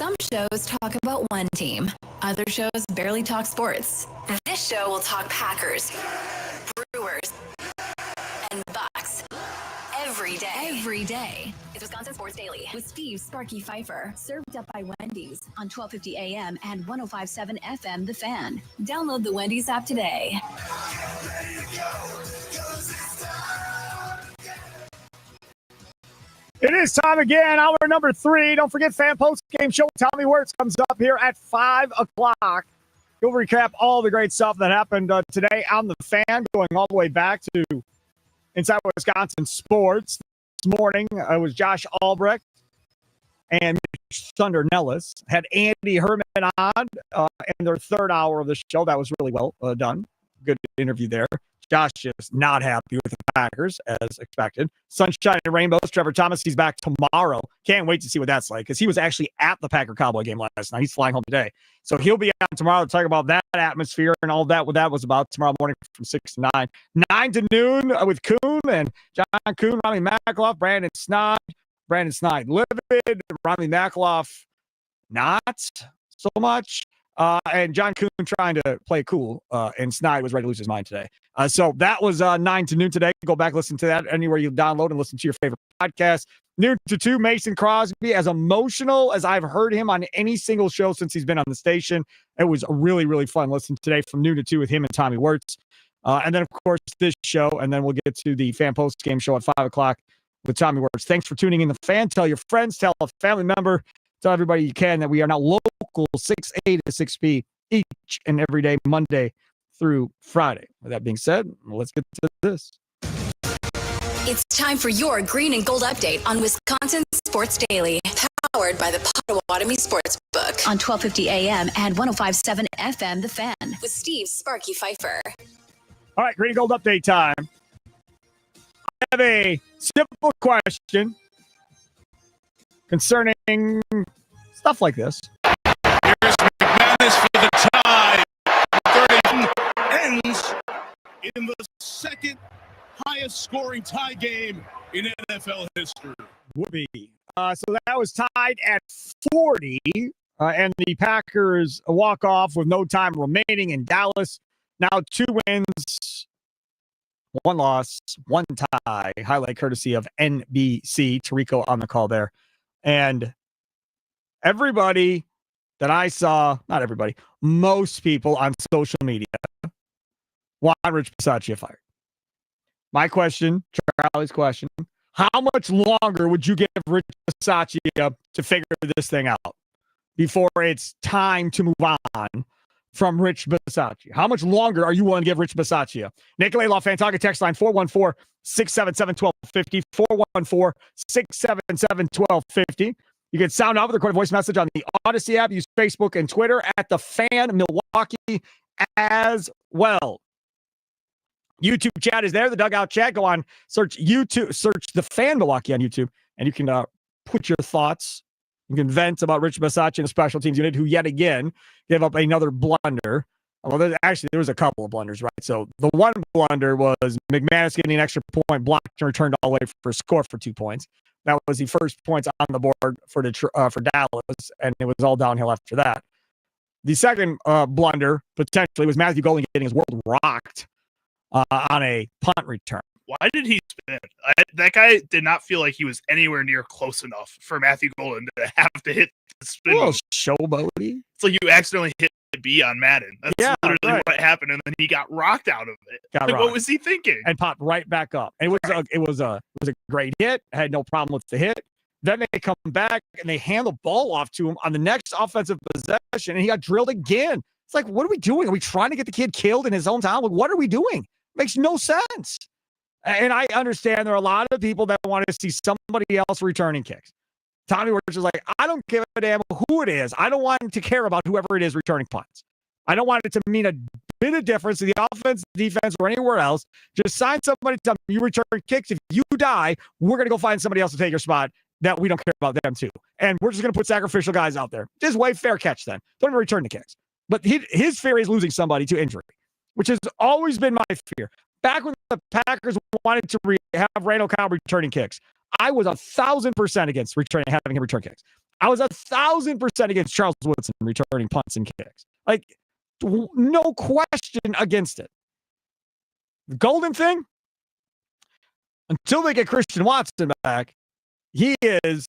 Some shows talk about one team. Other shows barely talk sports. This show will talk Packers, Brewers, and Bucks. Every day. It's Wisconsin Sports Daily with Steve Sparky Fifer. Served up by Wendy's on 1250 AM and 105.7 FM The Fan. Download the Wendy's app today. It is time again, hour number 3. Don't forget, Fan Post Game Show. Tommy Wirtz comes up here at 5 o'clock. He'll recap all the great stuff that happened today on the Fan, going all the way back to Inside Wisconsin Sports. This morning, it was Josh Albrecht and Mitch Thunder Nellis. Had Andy Herman on in their third hour of the show. That was really well done. Good interview there. Josh is not happy with the Packers, as expected. Sunshine and Rainbows. Trevor Thomas, he's back tomorrow. Can't wait to see what that's like, because he was actually at the Packer-Cowboy game last night. He's flying home today. So he'll be on tomorrow to talk about that atmosphere and all that, what that was about tomorrow morning from 6 to 9. 9 to noon with Kuhn and John Kuhn, Ronnie Mackloff, Brandon Snide, livid, Ronnie Mackloff, not so much. And John Kuhn trying to play cool, and Snide was ready to lose his mind today. So that was 9 to noon today. Go back, listen to that anywhere you download and listen to your favorite podcast. Noon to 2, Mason Crosby, as emotional as I've heard him on any single show since he's been on the station. It was really, really fun listening today from noon to 2 with him and Tommy Wirtz. And then, of course, this show, and then we'll get to the Fan Post Game Show at 5 o'clock with Tommy Wirtz. Thanks for tuning in. The Fan. Tell your friends, tell a family member, tell everybody you can that we are now local 6A to 6P each and every day, Monday through Friday. With that being said, let's get to this. It's time for your green and gold update on Wisconsin Sports Daily, powered by the Potawatomi Sportsbook on 1250 AM and 105.7 FM The Fan with Steve Sparky Fifer. All right, green and gold update time. I have a simple question concerning stuff like this. Here's McManus for the tie. 30 ends in the second highest scoring tie game in NFL history. Would be. So that was tied at 40, and the Packers walk off with no time remaining in Dallas. Now 2 wins, 1 loss, 1 tie. Highlight courtesy of NBC. Tarico on the call there. And everybody that I saw, not everybody, most people on social media want Rich Bisaccia fired. My question, Charlie's question, how much longer would you give Rich Bisaccia to figure this thing out before it's time to move on from Rich Bisaccia? How much longer are you willing to give Rich Bisaccia? Nikolai LaFantaga, text line 414-677-1250, 414-677-1250. You can sound out with a recorded voice message on the Odyssey app. Use Facebook and Twitter at The Fan Milwaukee as well. YouTube chat is there, the Dugout chat. Go on, search The Fan Milwaukee on YouTube, and you can put your thoughts. You can vent about Rich Bisaccia and the special teams unit, who yet again gave up another blunder. Well, there was a couple of blunders, right? So the one blunder was McManus getting an extra point, blocked and returned all the way for a score for 2 points. That was the first points on the board for Dallas, and it was all downhill after that. The second blunder, potentially, was Matthew Golden getting his world rocked on a punt return. Why did he spin? That guy did not feel like he was anywhere near close enough for Matthew Golden to have to hit the spin. A little showboaty. It's like you accidentally hit B on Madden. That's literally what happened, and then he got rocked out of it. What was he thinking? And popped right back up. And it was a great hit. I had no problem with the hit. Then they come back and they hand the ball off to him on the next offensive possession, and he got drilled again. It's like, what are we doing? Are we trying to get the kid killed in his hometown? Like, what are we doing? Makes no sense. And I understand there are a lot of people that want to see somebody else returning kicks. Tommy Wirtz is like, I don't give a damn who it is. I don't want to care about whoever it is returning punts. I don't want it to mean a bit of difference to the offense, defense, or anywhere else. Just sign somebody to tell me you return kicks. If you die, we're going to go find somebody else to take your spot that we don't care about them too. And we're just going to put sacrificial guys out there. Just way fair catch then. Don't even return the kicks. But his fear is losing somebody to injury, which has always been my fear. Back when the Packers wanted to have Randall Cobb returning kicks, I was 1,000% against having him return kicks. I was 1,000% against Charles Woodson returning punts and kicks. Like, no question against it. The Golden thing, until they get Christian Watson back, he is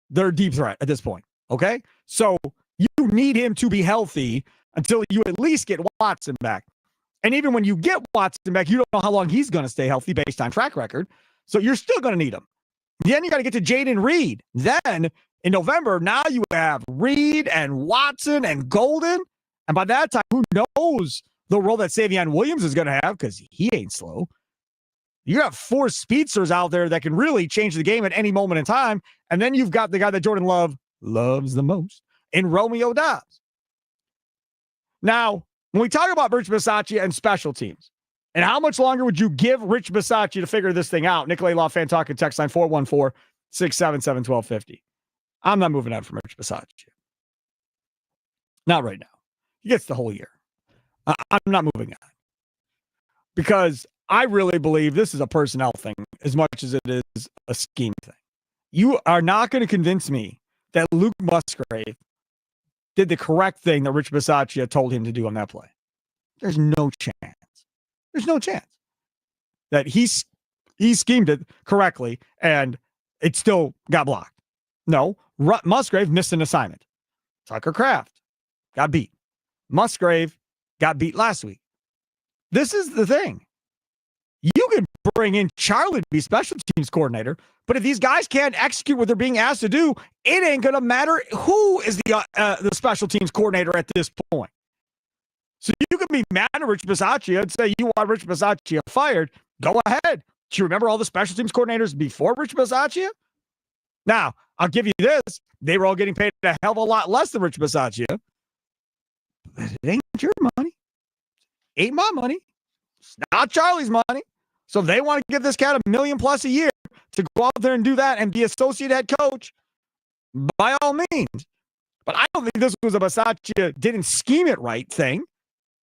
their deep threat at this point. Okay? So you need him to be healthy until you at least get Watson back. And even when you get Watson back, you don't know how long he's going to stay healthy based on track record. So you're still going to need him. Then you got to get to Jaden Reed. Then in November, now you have Reed and Watson and Golden. And by that time, who knows the role that Savion Williams is going to have, because he ain't slow. You have 4 speedsters out there that can really change the game at any moment in time. And then you've got the guy that Jordan Love loves the most in Romeo Dobbs. Now, when we talk about Rich Bisaccia and special teams, and how much longer would you give Rich Bisaccia to figure this thing out? Nikolai Law fan talking text line 414-677-1250. I'm not moving on from Rich Bisaccia. Not right now. He gets the whole year. I'm not moving on. Because I really believe this is a personnel thing as much as it is a scheme thing. You are not going to convince me that Luke Musgrave did the correct thing that Rich Bisaccia told him to do on that play. There's no chance. There's no chance that he schemed it correctly and it still got blocked. No, Musgrave missed an assignment. Tucker Kraft got beat. Musgrave got beat last week. This is the thing. You can bring in Charlie to be special teams coordinator, but if these guys can't execute what they're being asked to do, it ain't going to matter who is the special teams coordinator at this point. So you can be mad at Rich Bisaccia and say you want Rich Bisaccia fired. Go ahead. Do you remember all the special teams coordinators before Rich Bisaccia? Now, I'll give you this. They were all getting paid a hell of a lot less than Rich Bisaccia. But it ain't your money. Ain't my money. It's not Charlie's money. So if they want to give this cat $1 million+ a year to go out there and do that and be associate head coach, by all means. But I don't think this was a Bisaccia didn't scheme it right thing.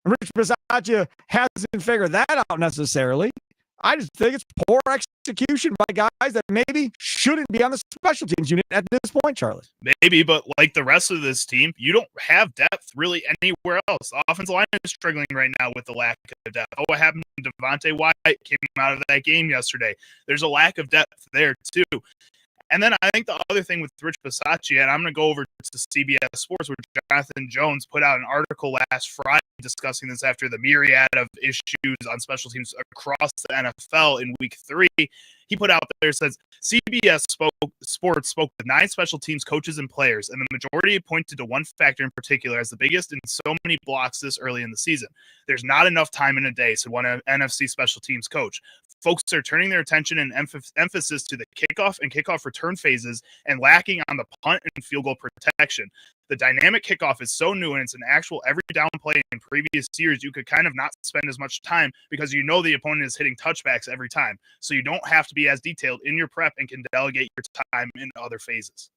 Rich Bisaccia hasn't figured that out necessarily. I just think it's poor execution by guys that maybe shouldn't be on the special teams unit at this point, Charlie. Maybe, but like the rest of this team, you don't have depth really anywhere else. The offensive line is struggling right now with the lack of depth. Oh, what happened to Devontae White came out of that game yesterday. There's a lack of depth there, too. And then I think the other thing with Rich Bisaccia, and I'm going to go over to CBS Sports, where Jonathan Jones put out an article last Friday discussing this after the myriad of issues on special teams across the NFL in week 3. He put out there, says, CBS Sports spoke with 9 special teams coaches and players, and the majority pointed to one factor in particular as the biggest in so many blocks this early in the season. There's not enough time in a day, said one NFC special teams coach. Folks are turning their attention and emphasis to the kickoff and kickoff return phases and lacking on the punt and field goal protection. The dynamic kickoff is so new and it's an actual every down play. In previous years, you could kind of not spend as much time because you know the opponent is hitting touchbacks every time. So you don't have to be as detailed in your prep and can delegate your time in other phases.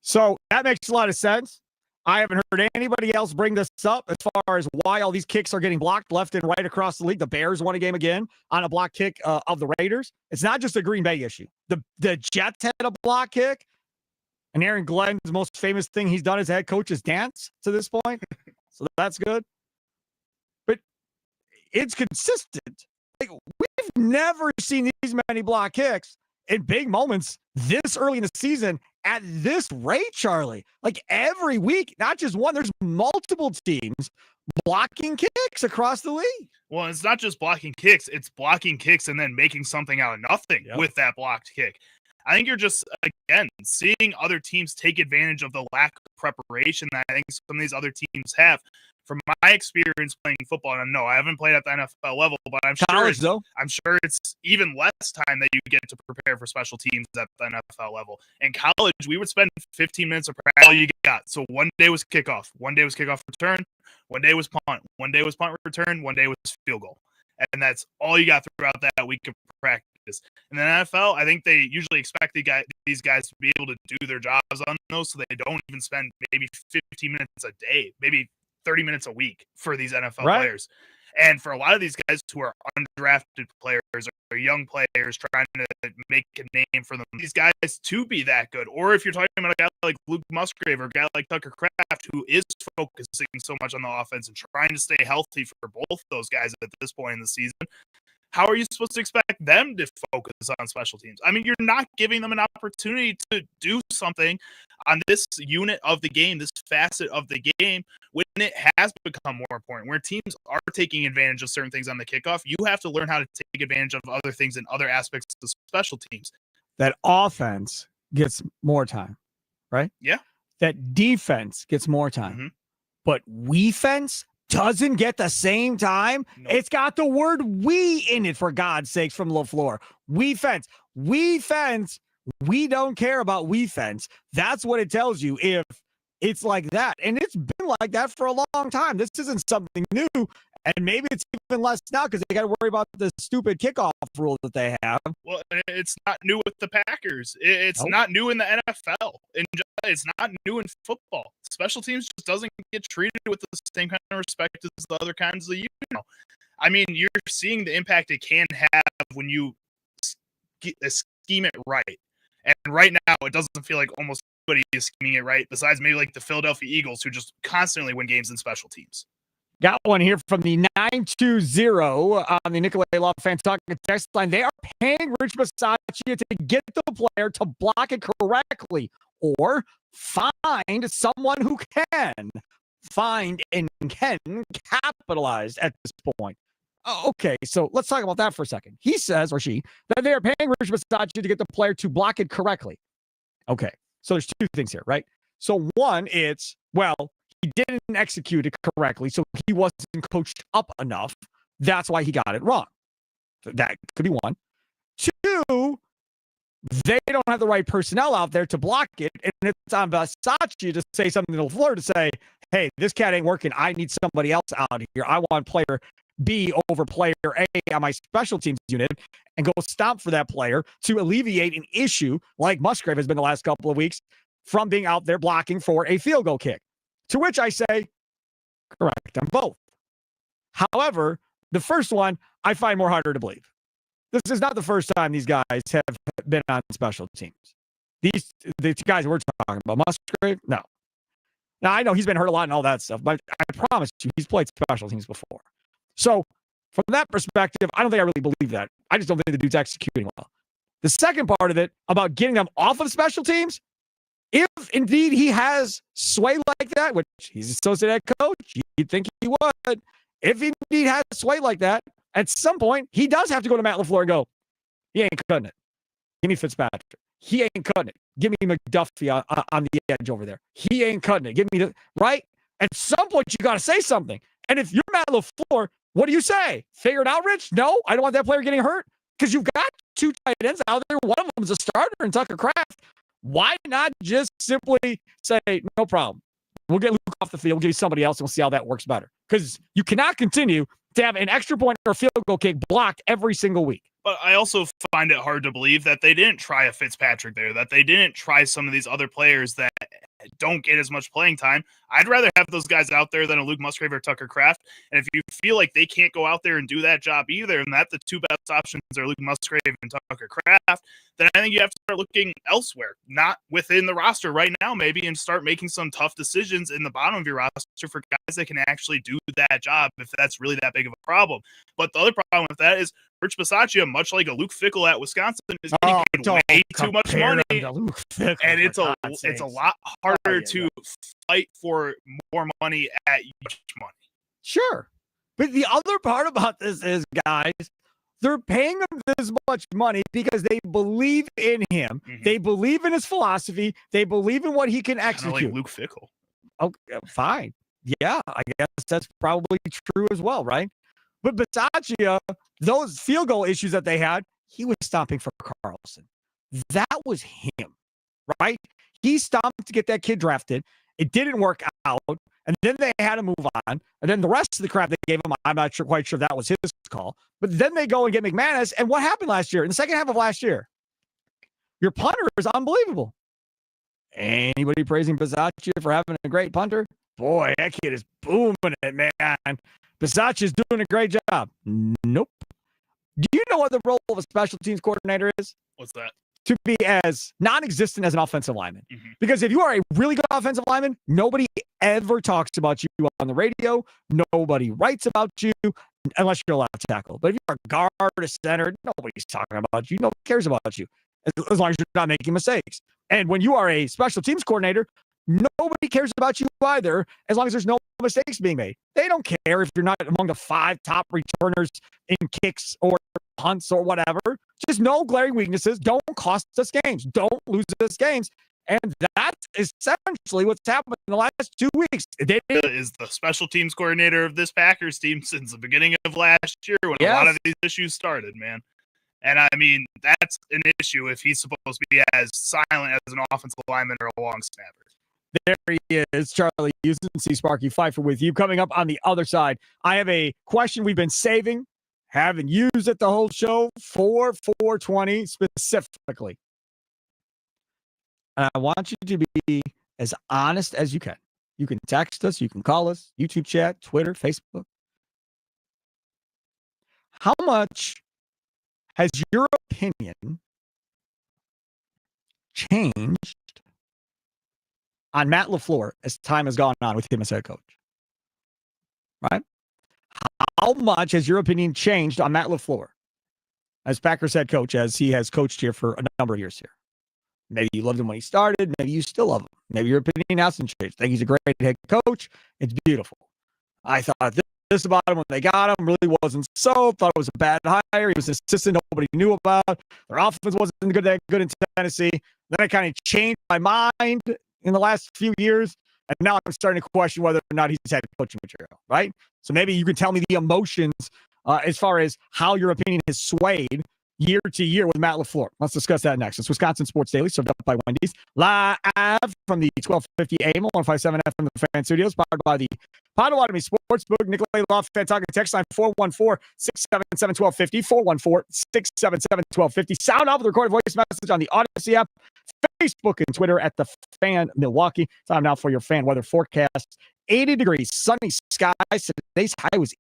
So that makes a lot of sense. I haven't heard anybody else bring this up as far as why all these kicks are getting blocked left and right across the league. The Bears won a game again on a block kick of the Raiders. It's not just a Green Bay issue. The Jets had a block kick. And Aaron Glenn's most famous thing he's done as head coach is dance to this point. So that's good. But it's consistent. Like, we've never seen these many block kicks in big moments this early in the season at this rate, Charlie. Like every week, not just one, there's multiple teams blocking kicks across the league. Well, it's not just blocking kicks. It's blocking kicks and then making something out of nothing with that blocked kick. I think you're just, again, seeing other teams take advantage of the lack of preparation that I think some of these other teams have. From my experience playing football, and no, I haven't played at the NFL level, but I'm sure it's even less time that you get to prepare for special teams at the NFL level. In college, we would spend 15 minutes of practice, all you got. So one day was kickoff, one day was kickoff return, one day was punt, one day was punt return, one day was field goal. And that's all you got throughout that week of practice. In the NFL, I think they usually expect these guys to be able to do their jobs on those, so they don't even spend maybe 15 minutes a day, maybe 30 minutes a week for these NFL players. And for a lot of these guys who are undrafted players or or young players trying to make a name for them. These guys to be that good. Or if you're talking about a guy like Luke Musgrave or a guy like Tucker Kraft, who is focusing so much on the offense and trying to stay healthy for both those guys at this point in the season, how are you supposed to expect them to focus on special teams? I mean, you're not giving them an opportunity to do something on this unit of the game, this facet of the game, when it has become more important, where teams are taking advantage of certain things on the kickoff. You have to learn how to take advantage of other things in other aspects of special teams. That offense gets more time, right? Yeah. That defense gets more time. Mm-hmm. But defense doesn't get the same time. Nope. It's got the word "we" in it, for God's sakes, from LaFleur. We fence. We don't care about we fence. That's what it tells you if it's like that. And it's been like that for a long time. This isn't something new. And maybe it's even less now because they got to worry about the stupid kickoff rule that they have. Well, it's not new with the Packers. It's not new in the NFL. It's not new in football. Special teams just doesn't get treated with the same kind of respect as the other kinds of, I mean, you're seeing the impact it can have when you scheme it right. And right now, it doesn't feel like almost anybody is scheming it right, besides maybe like the Philadelphia Eagles, who just constantly win games in special teams. Got one here from the 920 on the Nicolay Law Fan Talk text line. They are paying Rich Bisaccia to get the player to block it correctly or find someone who can. Find and can capitalize at this point. Okay, so let's talk about that for a second. He says, or she, that they are paying Rich Bisaccia to get the player to block it correctly. Okay, so there's two things here, right? So one, it's, well, he didn't execute it correctly, so he wasn't coached up enough. That's why he got it wrong. That could be one. Two, they don't have the right personnel out there to block it, and it's on Bisaccia to say something to LaFleur to say, hey, this cat ain't working. I need somebody else out here. I want player B over player A on my special teams unit, and go stomp for that player to alleviate an issue like Musgrave has been the last couple of weeks from being out there blocking for a field goal kick. To which I say, correct them both. However, the first one I find more harder to believe. This is not the first time these guys have been on special teams. The guys we're talking about, Musgrave, no. Now, I know he's been hurt a lot and all that stuff, but I promise you, he's played special teams before. So, from that perspective, I don't think I really believe that. I just don't think the dude's executing well. The second part of it, about getting them off of special teams, if indeed he has sway like that, which he's associate head coach, you'd think he would. If he indeed has sway like that, at some point, he does have to go to Matt LaFleur and go, he ain't cutting it. Give me Fitzpatrick. He ain't cutting it. Give me McDuffie on the edge over there. He ain't cutting it. Give me the, right? At some point, you got to say something. And if you're Matt LaFleur, what do you say? Figure it out, Rich? No, I don't want that player getting hurt. Because you've got two tight ends out there. One of them is a starter in Tucker Kraft. Why not just simply say, no problem. We'll get Luke off the field. We'll give you somebody else, and we'll see how that works better. Because you cannot continue to have an extra point or field goal kick blocked every single week. But I also find it hard to believe that they didn't try a Fitzpatrick there, that they didn't try some of these other players that don't get as much playing time. I'd rather have those guys out there than a Luke Musgrave or Tucker Kraft. And if you feel like they can't go out there and do that job either, and that the two best options are Luke Musgrave and Tucker Kraft, then I think you have to start looking elsewhere, not within the roster right now maybe, and start making some tough decisions in the bottom of your roster for guys that can actually do that job if that's really that big of a problem. But the other problem with that is Rich Bisaccia, much like a Luke Fickle at Wisconsin, is getting paid way too much money, and it's a lot harder to fight for more money at much money. Sure, but the other part about this is, guys, they're paying him this much money because they believe in him. Mm-hmm. They believe in his philosophy. They believe in what he can execute. Kind of like Luke Fickle. Okay, fine. Yeah, I guess that's probably true as well, right? But Bisaccia, those field goal issues that they had, he was stomping for Carlson. That was him, right? He stomped to get that kid drafted. It didn't work out. And then they had to move on. And then the rest of the crap they gave him, I'm not quite sure that was his call. But then they go and get McManus. And what happened last year? In the second half of last year, your punter is unbelievable. Anybody praising Bisaccia for having a great punter? Boy, that kid is booming it, man. Bisaccia's doing a great job. Nope. Do you know what the role of a special teams coordinator is? What's that? To be as non-existent as an offensive lineman. Mm-hmm. Because if you are a really good offensive lineman, nobody ever talks about you on the radio. Nobody writes about you unless you're a left tackle. But if you're a guard, a center, nobody's talking about you. Nobody cares about you as long as you're not making mistakes. And when you are a special teams coordinator, nobody cares about you either as long as there's no mistakes being made. They don't care if you're not among the 5 top returners in kicks or punts or whatever. Just no glaring weaknesses. Don't cost us games. Don't lose us games. And that's essentially what's happened in the last 2 weeks. They is the special teams coordinator of this Packers team since the beginning of last year when a lot of these issues started, man. And I mean, that's an issue if he's supposed to be as silent as an offensive lineman or a long snapper. There he is, Charlie Houston, see Sparky Fifer with you. Coming up on the other side, I have a question we've been saving, haven't used it the whole show, for 420 specifically. And I want you to be as honest as you can. You can text us, you can call us, YouTube chat, Twitter, Facebook. How much has your opinion changed on Matt LaFleur as time has gone on with him as head coach? Right? How much has your opinion changed on Matt LaFleur as Packers head coach, as he has coached here for a number of years here? Maybe you loved him when he started. Maybe you still love him. Maybe your opinion hasn't changed. I think he's a great head coach. It's beautiful. I thought this about him when they got him really wasn't so. Thought it was a bad hire. He was an assistant nobody knew about. Their offense wasn't good in Tennessee. Then I kind of changed my mind in the last few years. And now I'm starting to question whether or not he's had coaching material, right? So maybe you can tell me the emotions as far as how your opinion has swayed year to year with Matt LaFleur. Let's discuss that next. It's Wisconsin Sports Daily, served up by Wendy's, live from the 1250 AM, 157 FM the Fan Studios, powered by the Potawatomi Sportsbook. Nicolay Loft, Fantaga text line 414-677-1250, 414-677-1250. Sound off with a recorded voice message on the Odyssey app, Facebook and Twitter at the Fan Milwaukee. Time now for your fan weather forecast. 80 degrees, sunny skies. Today's high was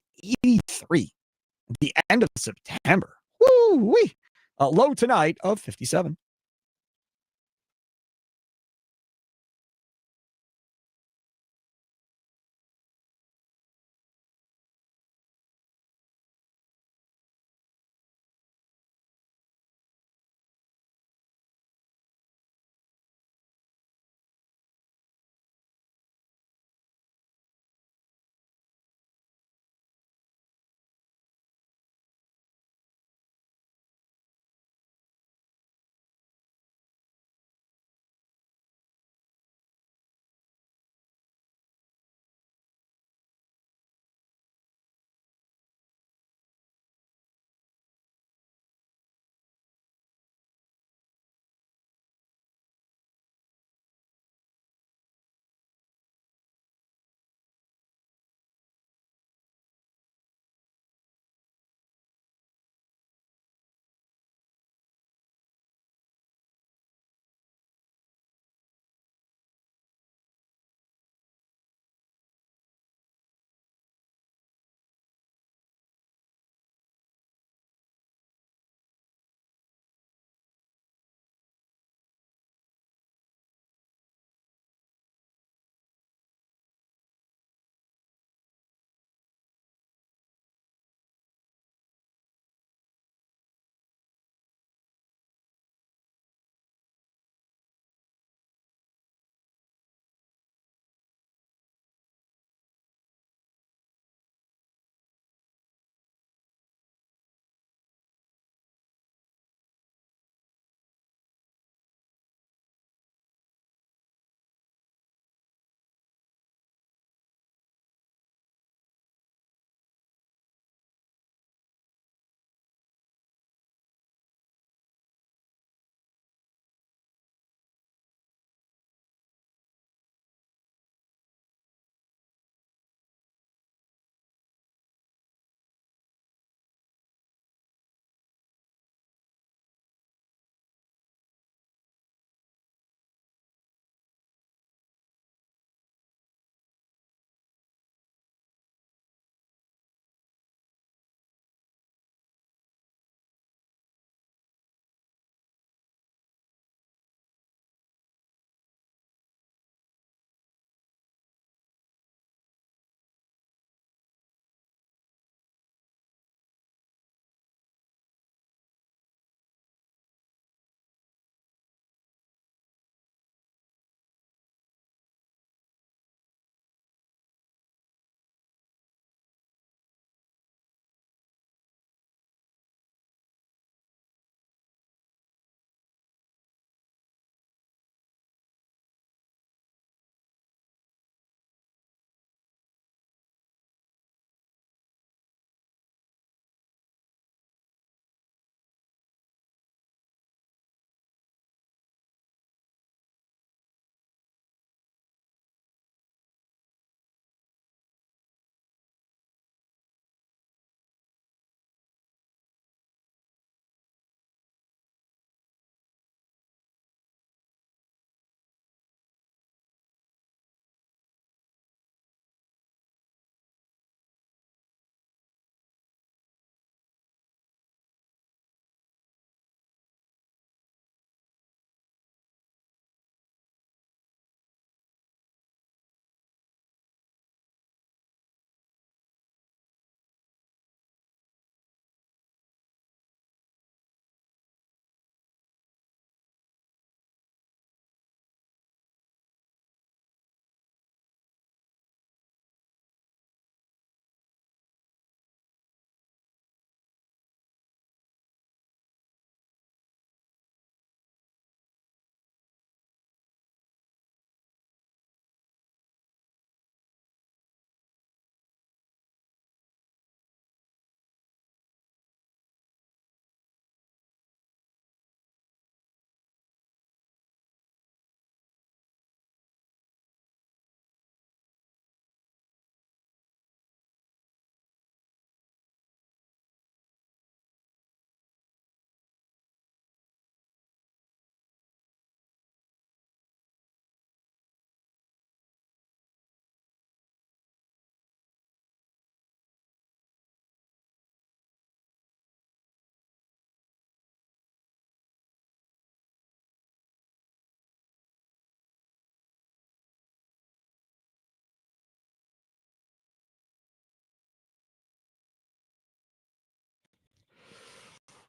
83 at the end of September. Woo-wee. Low tonight of 57.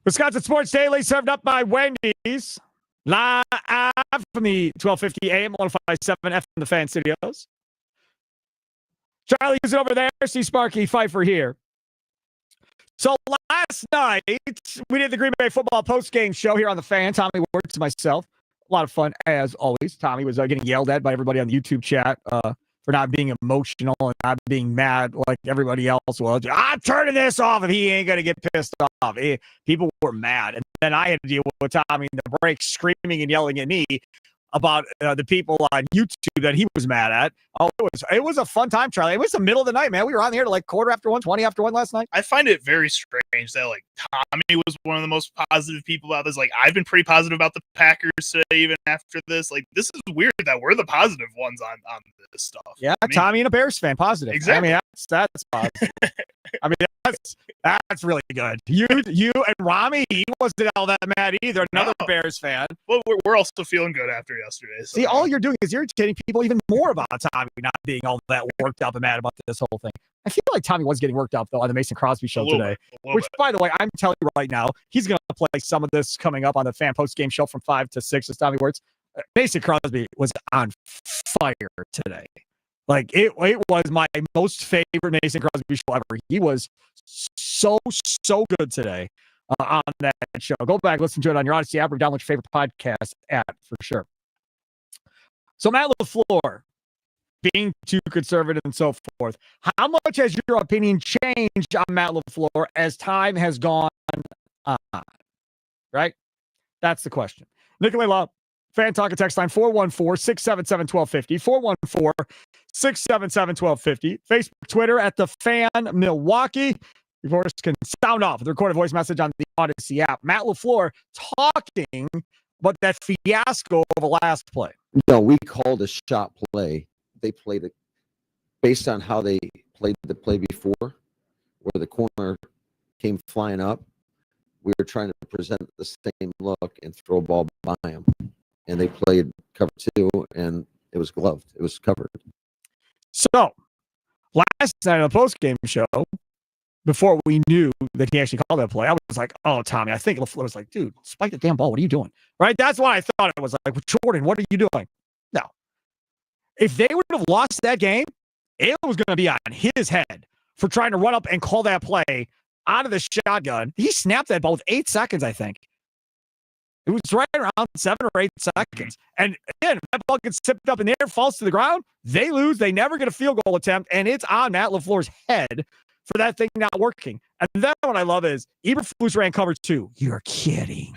Wisconsin Sports Daily, served up by Wendy's. Live from the 1250 AM, 105.7 FM, the Fan Studios. Charlie is over there. See Sparky, Fifer here. So last night, we did the Green Bay football post-game show here on the Fan. Tommy Wirtz, myself. A lot of fun, as always. Tommy was getting yelled at by everybody on the YouTube chat for not being emotional and not being mad like everybody else was. I'm turning this off if he ain't going to get pissed off. People were mad. And then I had to deal with Tommy in the break screaming and yelling at me about the people on YouTube that he was mad at. Oh, it was a fun time, Charlie. It was the middle of the night, man. We were on here to like 1:15, 20 after 1 last night. I find it very strange that like Tommy was one of the most positive people about this. Like I've been pretty positive about the Packers today, even after this. Like this is weird that we're the positive ones on this stuff. Yeah, I mean, Tommy and a Bears fan, positive. Exactly. I mean, that's positive. I mean, that's really good. You and Rami, he wasn't all that mad either. Another Bears fan. Well, we're also feeling good after yesterday. So. See, all you're doing is irritating people even more about Tommy not being all that worked up and mad about this whole thing. I feel like Tommy was getting worked up, though, on the Mason Crosby show today. Which, by the way, I'm telling you right now, he's going to play some of this coming up on the Fan post-game show from 5 to 6 as Tommy Wirtz. Mason Crosby was on fire today. Like, it was my most favorite Mason Crosby show ever. He was so good today on that show. Go back, listen to it on your Odyssey app or download your favorite podcast app for sure. So Matt LaFleur being too conservative and so forth. How much has your opinion changed on Matt LaFleur as time has gone on? Right? That's the question. Nicolay Law, Fan Talk text line 414-677-1250. 414-677-1250. Facebook, Twitter at the Fan Milwaukee. Of course, can sound off with a recorded voice message on the Odyssey app. Matt LaFleur talking about that fiasco of a last play. No, we called a shot play. They played it based on how they played the play before, where the corner came flying up. We were trying to present the same look and throw a ball by him. And they played cover 2, and it was gloved. It was covered. So, last night on the postgame show, before we knew that he actually called that play, I was like, oh, Tommy, I think LaFleur was like, dude, spike the damn ball. What are you doing? Right? That's what I thought it was like. Jordan, what are you doing? No. If they would have lost that game, it was going to be on his head for trying to run up and call that play out of the shotgun. He snapped that ball with 8 seconds, I think. It was right around 7 or 8 seconds. And again, if that ball gets tipped up in the air, falls to the ground, they lose. They never get a field goal attempt, and it's on Matt LaFleur's head for that thing not working. And then what I love is Eberflus ran cover 2. You're kidding.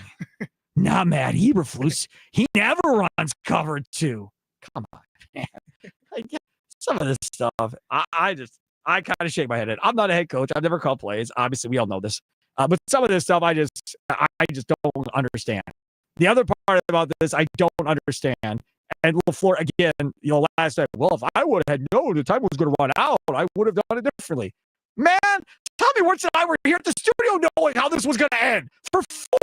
Not Matt Eberflus. He never runs cover 2. Come on, man. Like, some of this stuff, I kind of shake my head at. I'm not a head coach. I've never called plays. Obviously, we all know this. But some of this stuff, I just don't understand. The other part about this, I don't understand. And LaFleur, again, last night, well, if I would have had known the time was going to run out, I would have done it differently. Man, Tommy Wirtz and I were here at the studio knowing how this was going to end. For 4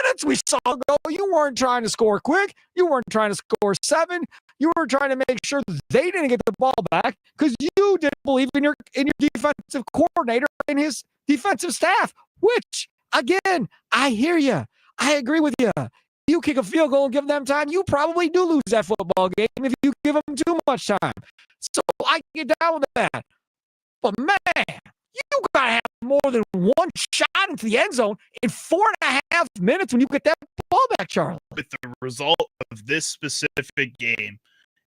minutes, we saw go. You weren't trying to score quick. You weren't trying to score 7. You were trying to make sure they didn't get the ball back because you didn't believe in your defensive coordinator and his defensive staff. Which, again, I hear you. I agree with you. You kick a field goal and give them time, you probably do lose that football game if you give them too much time. So I can get down with that. But, man, you got to have more than one shot into the end zone in 4.5 minutes when you get that ball back, Charlie. With the result of this specific game,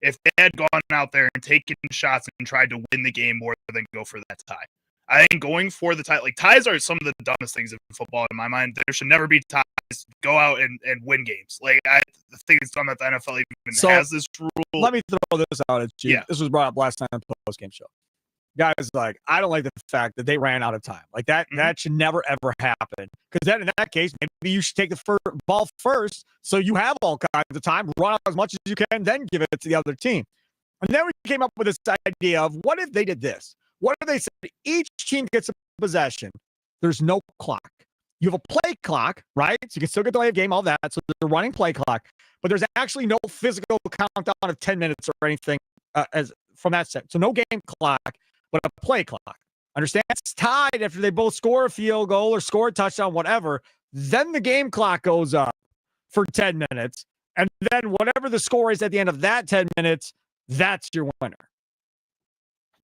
if they had gone out there and taken shots and tried to win the game more than go for that tie, I think going for the tie, like ties are some of the dumbest things in football in my mind. There should never be ties. Go out and win games. Like I think it's dumb that the NFL even has this rule. Let me throw this out at you. Yeah. This was brought up last night on the post-game show. Guys, like, I don't like the fact that they ran out of time. Like that, that should never ever happen. Because then in that case, maybe you should take the ball first, so you have all kinds of time, run out as much as you can, then give it to the other team. And then we came up with this idea of what if they did this? What if they said each team gets a possession? There's no clock. You have a play clock, right? So you can still get the delay of game, all that. So they're running play clock, but there's actually no physical countdown of 10 minutes or anything as from that set. So no game clock, but a play clock. Understand? It's tied after they both score a field goal or score a touchdown, whatever. Then the game clock goes up for 10 minutes. And then whatever the score is at the end of that 10 minutes, that's your winner.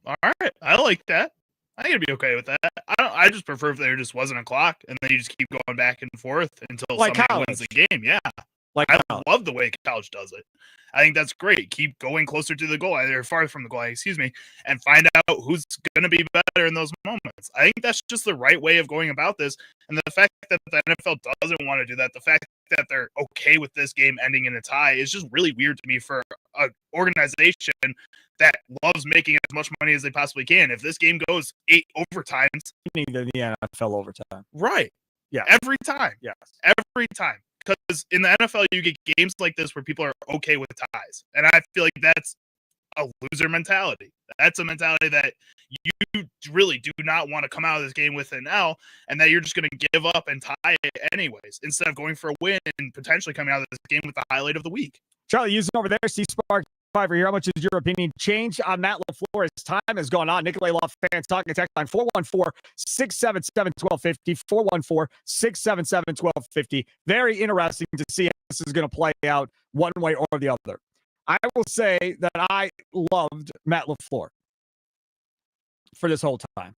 All right. I like that. I think I'd be okay with that. I just prefer if there just wasn't a clock and then you just keep going back and forth until Like somebody college. wins the game. Yeah. Like I college. love the way college does it. I think that's great. Keep going closer to the goal, either farther from the goal, and find out who's going to be better in those moments. I think that's just the right way of going about this. And the fact that the NFL doesn't want to do that, the fact that they're okay with this game ending in a tie is just really weird to me for an organization that loves making as much money as they possibly can. If this game goes 8 overtimes, Than the NFL overtime. right? Yeah. Every time. Yes. Every time. Because in the NFL, you get games like this where people are okay with ties. And I feel like that's a loser mentality. That's a mentality that you really do not want to come out of this game with an L, and that you're just going to give up and tie it anyways, instead of going for a win and potentially coming out of this game with the highlight of the week. Charlie, using over there, see Sparky Fifer here. How much is your opinion changed on Matt LaFleur as time has gone on? Nicolay Law fans talking text line 414-677-1250, 414-677-1250. Very interesting to see how this is going to play out one way or the other. I will say that I loved Matt LaFleur for this whole time.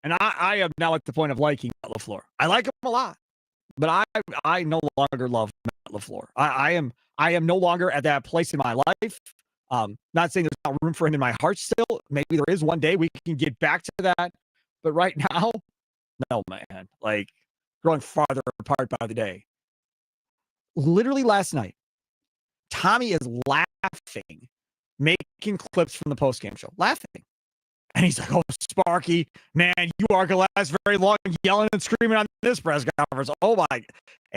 And I am now at the point of liking Matt LaFleur. I like him a lot, but I no longer love Matt LaFleur. I am no longer at that place in my life. Not saying there's not room for him in my heart still. Maybe there is one day we can get back to that. But right now, no, man. Like, growing farther apart by the day. Literally last night, Tommy is laughing, making clips from the postgame show. Laughing. And he's like, oh, Sparky, man, you are going to last very long yelling and screaming on this press conference. Oh, my.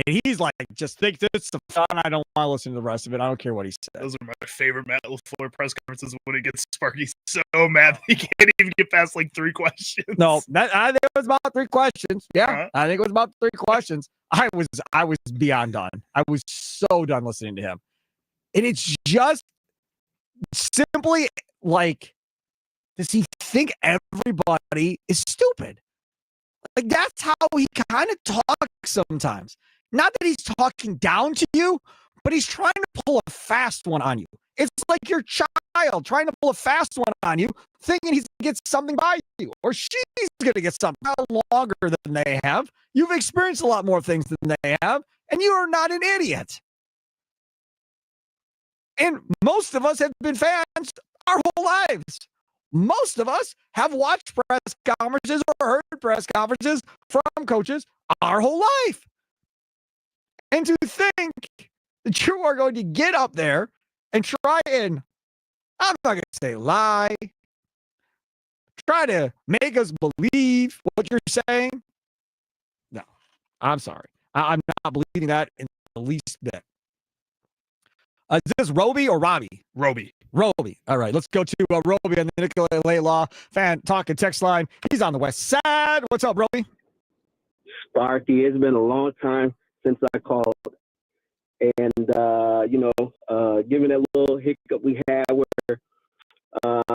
And he's like, just think this is fun. I don't want to listen to the rest of it. I don't care what he says. Those are my favorite Matt LaFleur press conferences when he gets Sparky so mad that he can't even get past like 3 questions. No, I think it was about 3 questions. Yeah, Uh-huh. I think it was about 3 questions. I was beyond done. I was so done listening to him. And it's just simply like, does he think everybody is stupid? Like, that's how he kind of talks sometimes. Not that he's talking down to you, but he's trying to pull a fast one on you. It's like your child trying to pull a fast one on you, thinking he's going to get something by you, or she's going to get something longer than they have. You've experienced a lot more things than they have, and you are not an idiot. And most of us have been fans our whole lives. Most of us have watched press conferences or heard press conferences from coaches our whole life. And to think that you are going to get up there and try and, I'm not going to say lie, try to make us believe what you're saying. No, I'm sorry. I'm not believing that in the least bit. Is this Roby or Robbie? Roby. All right, let's go to Roby on the Nicolay Law fan talking text line. He's on the west side. What's up, Roby? Sparky, it's been a long time since I called. And, given that little hiccup we had where, the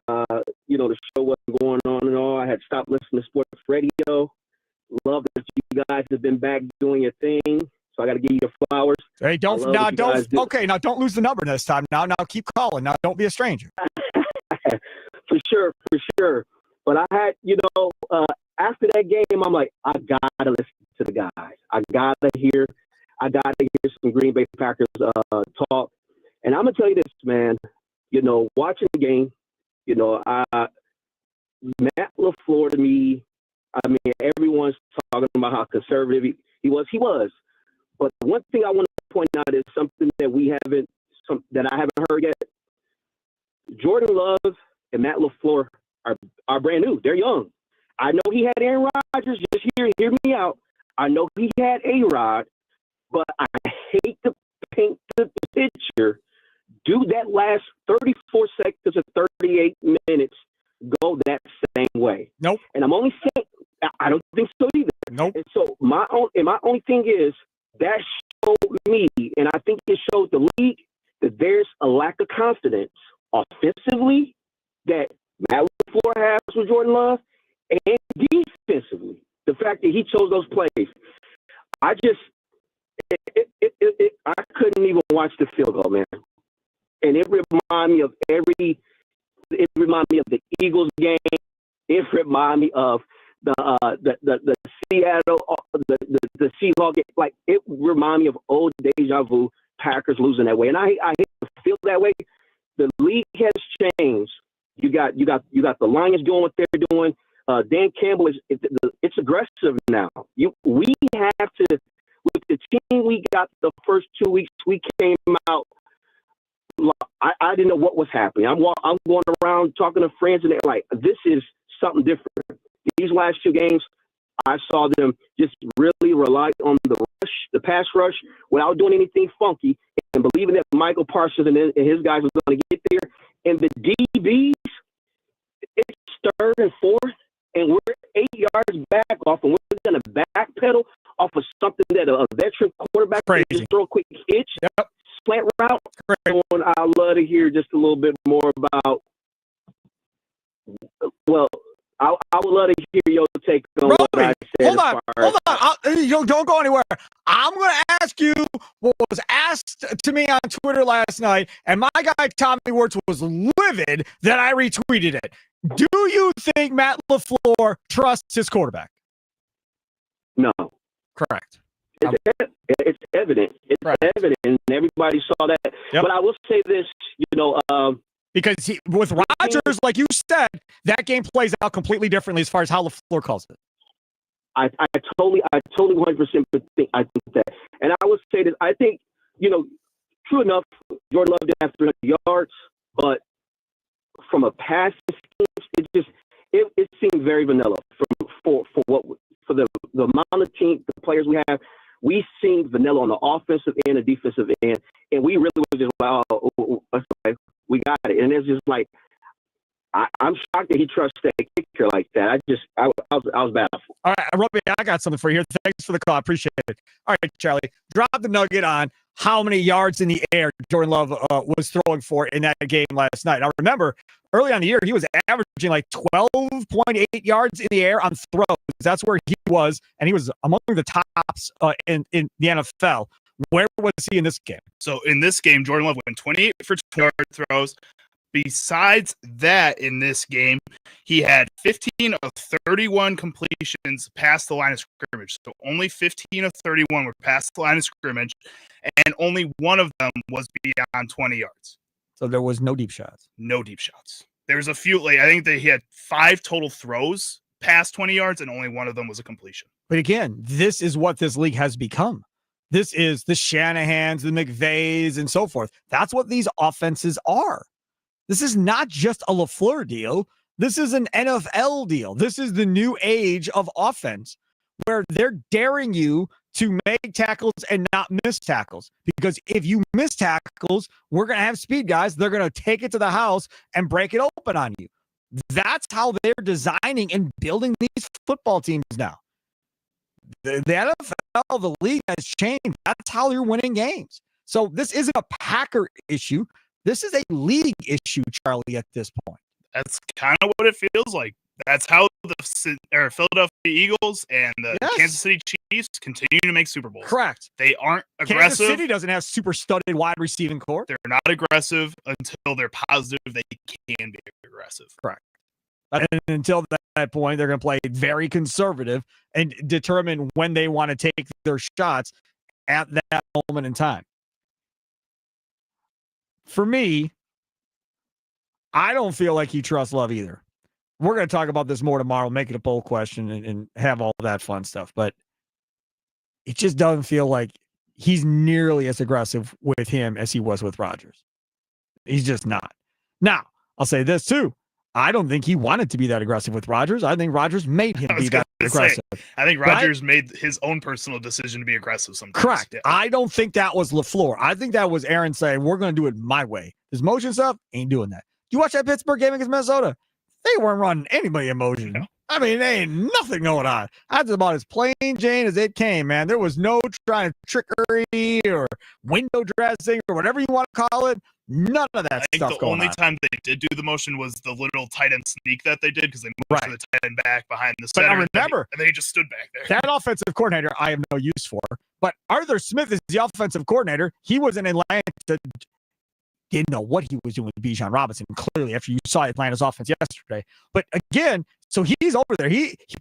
show wasn't going on and all, I had stopped listening to sports radio. Love that you guys have been back doing your thing. So I got to give you your flowers. Hey, don't lose the number this time. Now keep calling. Now don't be a stranger. For sure. But I had, after that game, I'm like, I got to listen to the guys. I got to hear some Green Bay Packers talk. And I'm going to tell you this, man, watching the game, Matt LaFleur to me, I mean, everyone's talking about how conservative he was. But one thing I want to point out is something that I haven't heard yet. Jordan Love and Matt LaFleur are brand new. They're young. I know he had Aaron Rodgers. Just hear me out. I know he had A-Rod, but I hate to paint the picture. Do that last 34 seconds or 38 minutes go that same way? Nope. And I'm only saying I don't think so either. Nope. And so my only thing is that showed me, and I think it showed the league, that there's a lack of confidence offensively that Matt LaFleur has with Jordan Love, and defensively, the fact that he chose those plays. I just I couldn't even watch the field goal, man. And it reminded me of it reminded me of the Eagles game. It reminded me of the Seattle the Seahawks. Like, it reminded me of old deja vu. Packers losing that way, and I hate to feel that way. The league has changed. You got the Lions doing what they're doing. Dan Campbell it's aggressive now. We have to, with the team we got the first 2 weeks. We came out. I didn't know what was happening. I'm going around talking to friends, and they're like, "This is something different." These last 2 games, I saw them just really rely on the pass rush, without doing anything funky, and believing that Michael Parsons and his guys were going to get there. And the DBs, it's 3rd and 4th, and we're 8 yards back off, and we're going to backpedal off of something that a veteran quarterback can just throw a quick hitch, slant route. And I'd love to hear just a little bit more about. Well, I would love to hear your take on what I said. Hold on. Don't go anywhere. I'm going to ask you what was asked to me on Twitter last night, and my guy Tommy Wirtz was livid that I retweeted it. Do you think Matt LaFleur trusts his quarterback? No. Correct. It's evident. It's evident, and everybody saw that. Yep. But I will say this, because with Rodgers, like you said, that game plays out completely differently as far as how LaFleur calls it. I totally 100% think that. And I would say that I think, true enough, Jordan Love didn't have 300 yards, but from a passing scheme, it seemed very vanilla for the amount of the players we have. We seemed vanilla on the offensive and the defensive end, and we really was just like, we got it. And it's just like, I'm shocked that he trusts that kicker like that. I was baffled. All right, Robbie, I got something for you here. Thanks for the call. I appreciate it. All right, Charlie, drop the nugget on how many yards in the air Jordan Love was throwing for in that game last night. I remember early on the year, he was averaging like 12.8 yards in the air on throws. That's where he was, and he was among the tops in the NFL. Where was he in this game? So in this game, Jordan Love went 28 for 2 yard throws. Besides that, in this game, he had 15 of 31 completions past the line of scrimmage. So only 15 of 31 were past the line of scrimmage, and only one of them was beyond 20 yards. So there was no deep shots. No deep shots. There's a few, I think he had 5 total throws past 20 yards, and only one of them was a completion. But again, this is what this league has become. This is the Shanahans, the McVays, and so forth. That's what these offenses are. This is not just a LaFleur deal. This is an NFL deal. This is the new age of offense where they're daring you to make tackles and not miss tackles. Because if you miss tackles, we're going to have speed guys. They're going to take it to the house and break it open on you. That's how they're designing and building these football teams now. The NFL, the league has changed. That's how you're winning games. So this isn't a Packer issue. This is a league issue, Charlie, at this point. That's kind of what it feels like. That's how the Philadelphia Eagles and the Kansas City Chiefs continue to make Super Bowls. Correct. They aren't aggressive. Kansas City doesn't have super studded wide receiving core. They're not aggressive until they're positive they can be aggressive. Correct. And until that point, they're going to play very conservative and determine when they want to take their shots at that moment in time. For me, I don't feel like he trusts Love either. We're going to talk about this more tomorrow, make it a poll question and have all that fun stuff. But it just doesn't feel like he's nearly as aggressive with him as he was with Rodgers. He's just not. Now, I'll say this too. I don't think he wanted to be that aggressive with Rodgers. I think Rodgers made him be that aggressive. I think Rodgers made his own personal decision to be aggressive sometimes. Correct. Yeah. I don't think that was LaFleur. I think that was Aaron saying, we're going to do it my way. This motion stuff, ain't doing that. You watch that Pittsburgh game against Minnesota? They weren't running anybody in motion. I mean, there ain't nothing going on. That's about as plain Jane as it came, man. There was no trying to trickery or window dressing or whatever you want to call it. None of that I think stuff the going only on. time they did do the motion was the little tight end sneak that they did because they motioned Right. the tight end back behind the But center. now remember, and then he just stood back there. that offensive coordinator I have no use for. But Arthur Smith is the offensive coordinator. He was in Atlanta. Didn't know what he was doing with Bijan Robinson, clearly, after you saw Atlanta's offense yesterday. But again, so he's over there.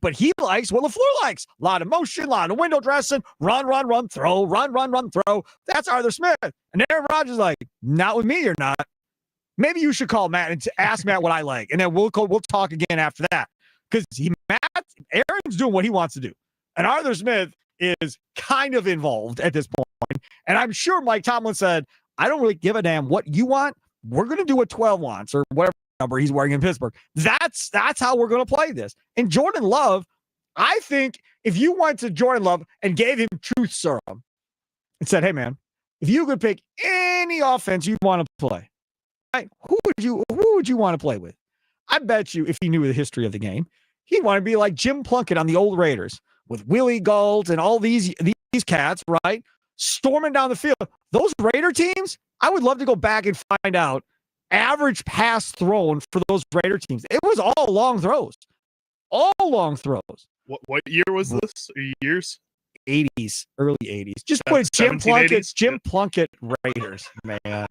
But he likes what LaFleur likes. A lot of motion, a lot of window dressing, run, throw, run, throw. That's Arthur Smith. And Aaron Rodgers is like, not with me, you're not. Maybe you should call Matt and ask Matt what I like. And then we'll talk again after that. Because Aaron's doing what he wants to do. And Arthur Smith is kind of involved at this point. And I'm sure Mike Tomlin said, I don't really give a damn what you want. We're going to do what 12 wants or whatever number he's wearing in Pittsburgh. That's how we're going to play this. And Jordan Love, I think if you went to Jordan Love and gave him truth serum and said, hey, man, if you could pick any offense you want to play, right, who would you want to play with? I bet you if he knew the history of the game, he'd want to be like Jim Plunkett on the old Raiders with Willie Gault and all these cats, right? Storming down the field. Those Raider teams, I would love to go back and find out average pass thrown for those Raider teams. It was all long throws. All long throws. What year was this? Years? 80s, early 80s. Just put Jim Plunkett Raiders, man.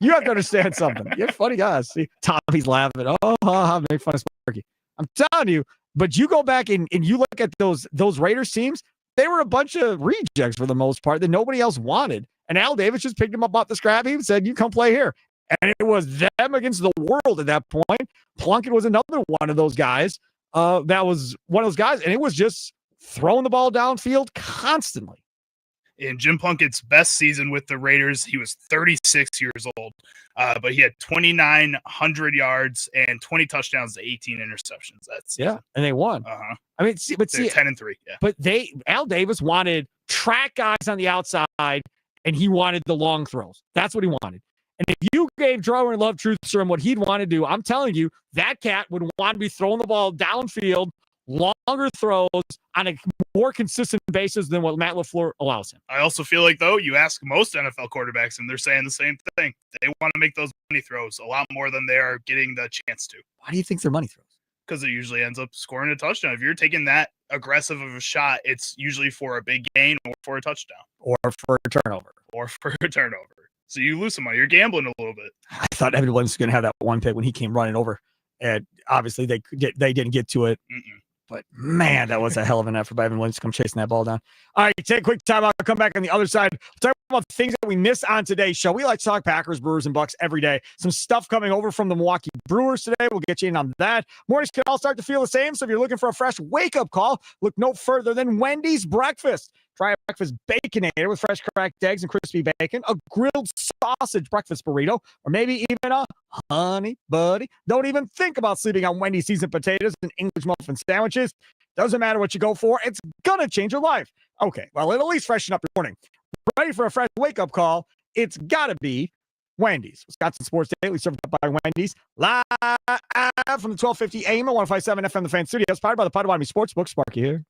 You have to understand something. You're funny guys. See, Tommy's laughing. Oh, make fun of Sparky. I'm telling you, but you go back and you look at those Raiders teams, they were a bunch of rejects for the most part that nobody else wanted. And Al Davis just picked them up off the scrap heap and said, you come play here. And it was them against the world at that point. Plunkett was another one of those guys. That was one of those guys. And it was just throwing the ball downfield constantly. In Jim Plunkett's best season with the Raiders, he was 36 years old, but he had 2,900 yards and 20 touchdowns to 18 interceptions. And they won. I mean, see, 10-3. Yeah, but Al Davis wanted track guys on the outside, and he wanted the long throws. That's what he wanted. And if you gave Jordan Love truth serum what he'd want to do, I'm telling you, that cat would want to be throwing the ball downfield, longer throws on a more consistent basis than what Matt LaFleur allows him. I also feel like, though, you ask most NFL quarterbacks, and they're saying the same thing. They want to make those money throws a lot more than they are getting the chance to. Why do you think they're money throws? Because it usually ends up scoring a touchdown. If you're taking that aggressive of a shot, it's usually for a big gain or for a touchdown. Or for a turnover. So you lose some money. You're gambling a little bit. I thought Evan Williams was going to have that one pick when he came running over. And obviously they didn't get to it. But, man, that was a hell of an effort by Evan Williams to come chasing that ball down. All right, take a quick time out. Come back on the other side. We'll talk about things that we missed on today's show. We like to talk Packers, Brewers, and Bucks every day. Some stuff coming over from the Milwaukee Brewers today. We'll get you in on that. Mornings can all start to feel the same, so if you're looking for a fresh wake-up call, look no further than Wendy's Breakfast. Try a breakfast Baconator with fresh cracked eggs and crispy bacon, a grilled sausage breakfast burrito, or maybe even a honey buddy. Don't even think about sleeping on Wendy's seasoned potatoes and English muffin sandwiches. Doesn't matter what you go for, it's gonna change your life. Okay, well, it'll at least freshen up your morning. Ready for a fresh wake-up call? It's gotta be Wendy's. Wisconsin Sports Daily served up by Wendy's. Live from the 1250 AM at 105.7 FM The Fan Studios, powered by the Potawatomi Sportsbook. Sparky here.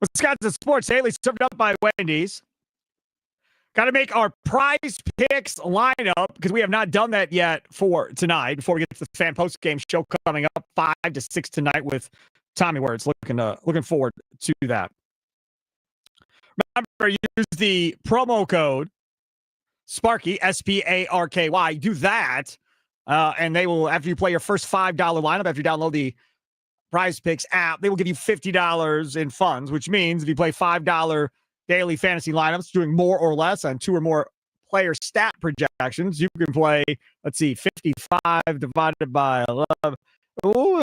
Wisconsin Sports Daily served up by Wendy's. Got to make our prize picks lineup because we have not done that yet for tonight. Before we get to the fan post game show coming up 5 to 6 tonight with Tommy Words. Looking forward to that. Remember, use the promo code Sparky, Sparky. Do that, and they will, after you play your first $5 lineup, after you download the Prize Picks app, they will give you $50 in funds, which means if you play $5 daily fantasy lineups, doing more or less on 2 or more player stat projections, you can play, 55 divided by 11. Ooh,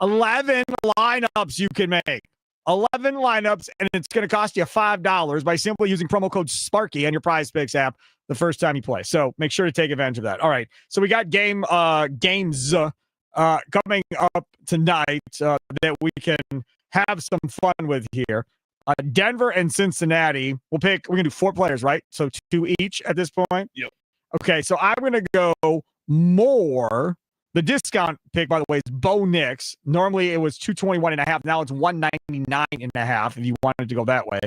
11 lineups you can make. 11 lineups, and it's going to cost you $5 by simply using promo code Sparky on your Prize Picks app the first time you play. So make sure to take advantage of that. All right, so we got games coming up tonight that we can have some fun with here. Denver and Cincinnati. We're going to do 4 players, right? So 2 each at this point? Yep. Okay, so I'm going to go more. The discount pick, by the way, is Bo Nix. Normally it was 221.5. Now it's 199.5 if you wanted to go that way.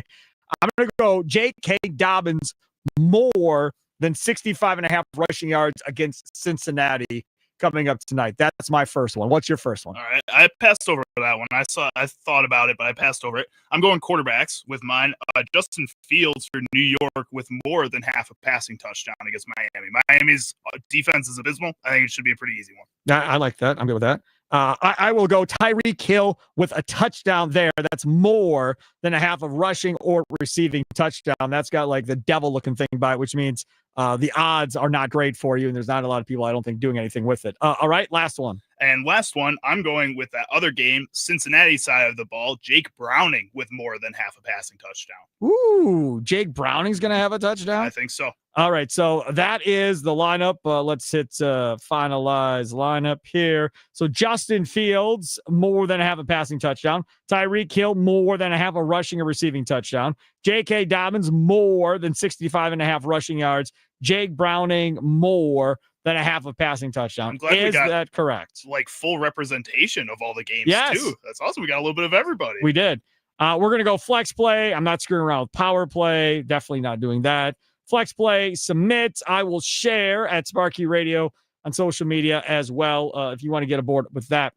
I'm going to go J.K. Dobbins more than 65.5 rushing yards against Cincinnati coming up tonight. That's my first one. What's your first one? All right. I passed over that one. I thought about it, but I passed over it. I'm going quarterbacks with mine. Justin Fields for New York with more than half a passing touchdown against Miami. Miami's defense is abysmal. I think it should be a pretty easy one. I like that. I'm good with that. I will go Tyreek Hill with a touchdown there. That's more than a half of rushing or receiving touchdown. That's got like the devil looking thing by it, which means the odds are not great for you. And there's not a lot of people, I don't think, doing anything with it. All right. Last one. And last one, I'm going with that other game, Cincinnati side of the ball, Jake Browning with more than half a passing touchdown. Ooh, Jake Browning's going to have a touchdown? I think so. All right, so that is the lineup. Let's hit finalize lineup here. So Justin Fields, more than a half a passing touchdown. Tyreek Hill, more than a half a rushing or receiving touchdown. J.K. Dobbins, more than 65.5 rushing yards. Jake Browning, more than a half a passing touchdown. I'm glad we got that correct? Like full representation of all the games, yes. too. That's awesome. We got a little bit of everybody. We did. We're going to go flex play. I'm not screwing around with power play. Definitely not doing that. Flex play, submit. I will share at Sparky Radio on social media as well if you want to get aboard with that.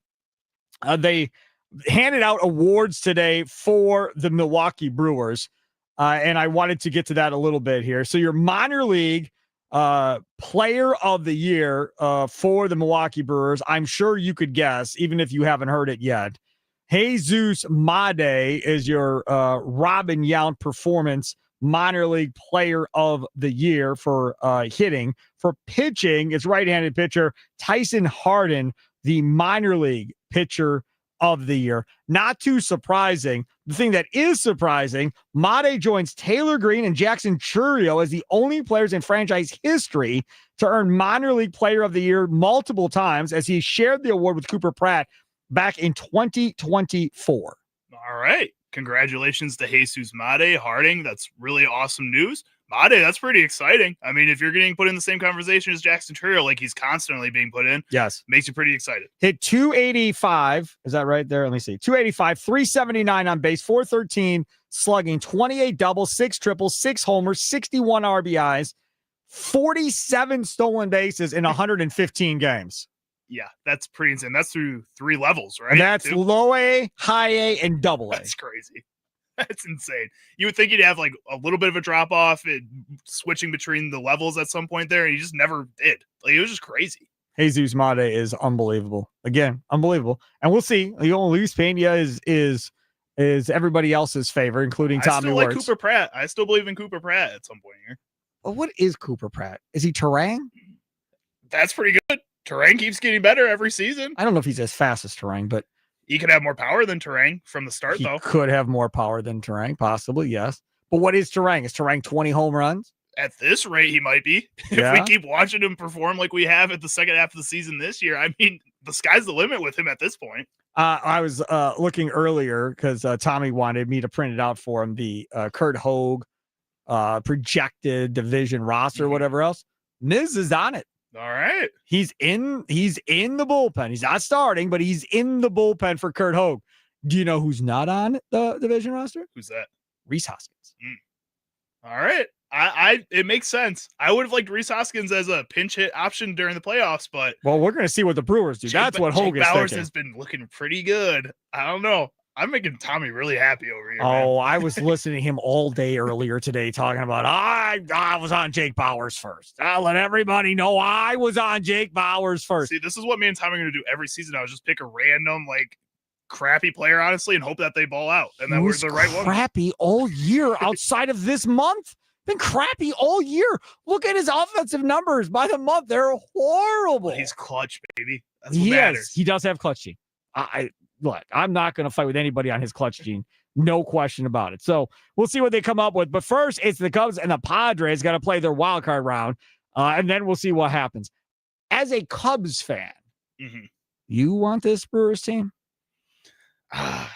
They handed out awards today for the Milwaukee Brewers, and I wanted to get to that a little bit here. So your minor league player of the year for the Milwaukee Brewers, I'm sure you could guess, even if you haven't heard it yet. Jesus Made is your Robin Yount Performance minor league player of the year for hitting. For pitching, it's right-handed pitcher Tyson Harden, the minor league pitcher of the year. Not too surprising. The thing that is surprising, Made joins Taylor Green and Jackson Chourio as the only players in franchise history to earn minor league player of the year multiple times, as he shared the award with Cooper Pratt back in 2024. All right. Congratulations to Jesus Made, Harding. That's really awesome news. Made, that's pretty exciting. I mean, if you're getting put in the same conversation as Jackson Chourio, like he's constantly being put in, yes, makes you pretty excited. Hit 285. Is that right there? Let me see. 285, 379 on base, 413 slugging, 28 doubles, 6 triples, 6 homers, 61 RBIs, 47 stolen bases in 115 games. Yeah, that's pretty insane. That's through 3 levels, right? And that's low A, high A, and double A. That's crazy. That's insane. You would think you'd have like a little bit of a drop off, switching between the levels at some point there, and you just never did. Like it was just crazy. Jesus Made is unbelievable. Again, unbelievable. And we'll see. Luis Pena is everybody else's favorite, including Tommy Wirtz. Cooper Pratt. I still believe in Cooper Pratt at some point here. Well, what is Cooper Pratt? Is he Terang? That's pretty good. Terang keeps getting better every season. I don't know if he's as fast as Terang, but he could have more power than Terang from the start, though. He could have more power than Terang, possibly, yes. But what is Terang? Is Terang 20 home runs? At this rate, he might be. Yeah. If we keep watching him perform like we have at the second half of the season this year, I mean, the sky's the limit with him at this point. I was looking earlier because Tommy wanted me to print it out for him, the Kurt Hogue projected division roster or whatever else. Miz is on it. All right. He's in the bullpen. He's not starting, but he's in the bullpen for Kurt Hogue. Do you know who's not on the division roster? Who's that? Reese Hoskins. All right. It makes sense. I would have liked Reese Hoskins as a pinch hit option during the playoffs, but Well, we're going to see what the Brewers do. That's what Hogan's Bowers thinking. has been looking pretty good. I don't know. I'm making Tommy really happy over here. Oh, man. I was listening to him all day earlier today talking about I was on Jake Bowers first. I'll let everybody know I was on Jake Bowers first. See, this is what me and Tommy are going to do every season. I'll just pick a random, crappy player, honestly, and hope that they ball out. And then we're the right one. Crappy all year outside of this month. Been crappy all year. Look at his offensive numbers by the month. They're horrible. Well, he's clutch, baby. That's what matters. He does have clutch gene. Look, I'm not going to fight with anybody on his clutch gene. No question about it. So we'll see what they come up with. But first, it's the Cubs and the Padres got to play their wild card round. And then we'll see what happens. As a Cubs fan, you want this Brewers team? I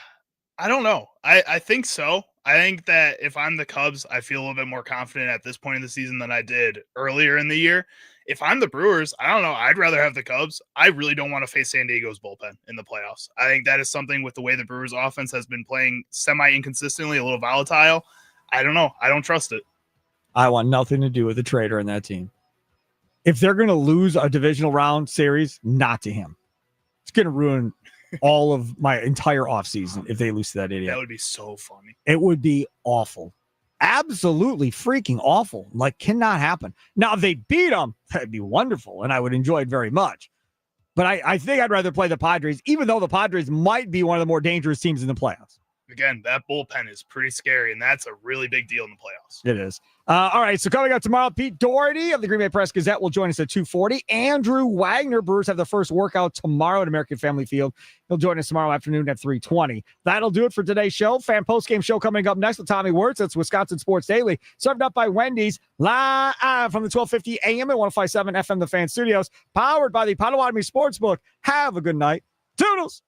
don't know. I think so. I think that if I'm the Cubs, I feel a little bit more confident at this point in the season than I did earlier in the year. If I'm the Brewers, I don't know. I'd rather have the Cubs. I really don't want to face San Diego's bullpen in the playoffs. I think that is something with the way the Brewers offense has been playing semi-inconsistently, a little volatile. I don't know. I don't trust it. I want nothing to do with the trader in that team. If they're going to lose a divisional round series, not to him. It's going to ruin all of my entire offseason if they lose to that idiot. That would be so funny. It would be awful. Absolutely freaking awful. Cannot happen. Now, if they beat them, that'd be wonderful, and I would enjoy it very much. But I think I'd rather play the Padres, even though the Padres might be one of the more dangerous teams in the playoffs. Again, that bullpen is pretty scary, and that's a really big deal in the playoffs. It is. All right, so coming up tomorrow, Pete Doherty of the Green Bay Press-Gazette will join us at 2:40. Andrew Wagner, Brewers have the first workout tomorrow at American Family Field. He'll join us tomorrow afternoon at 3:20. That'll do it for today's show. Fan postgame show coming up next with Tommy Wirtz. That's Wisconsin Sports Daily, served up by Wendy's, live from the 1250 AM at 105.7 FM The Fan Studios, powered by the Potawatomi Sportsbook. Have a good night. Toodles!